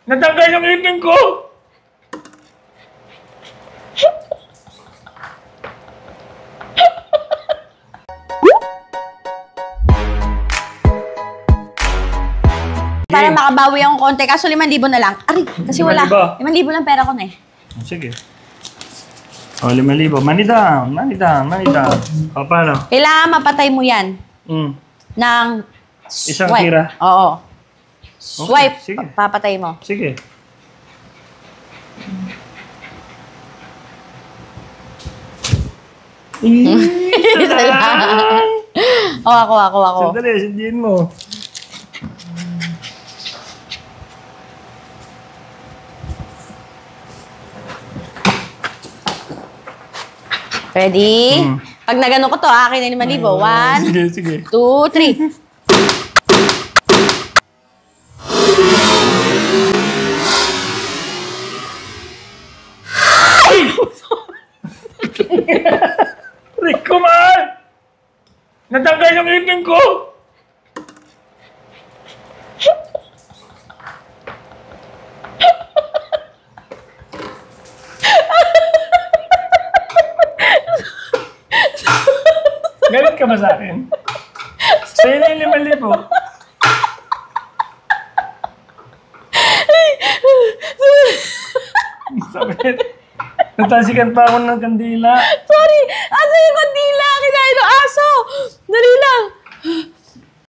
Natanggal yung ipin ko! Para makabawi akong konti. Kaso 5,000 na lang. Aray, kasi wala. 5,000 lang pera ko na eh. Sige. O, 5,000. Manita. O, paano? Kailangan mapatay mo yan. Ng Isang swipe. tira? Oo. Swipe. Okay, sige. Papatay mo. Sige. Isa lang. O, ako. Sandali, sindihin mo. Ready? Pag nagano ko to, akin na 5,000. 1, Sige. 2, 3. Rico, man! Natanggal yung ipin ko! Galit ka ba sa akin? Sa'yo na yung 5,000. Sakit. Natasikan pa ako ng kandila. Sorry! Asa yung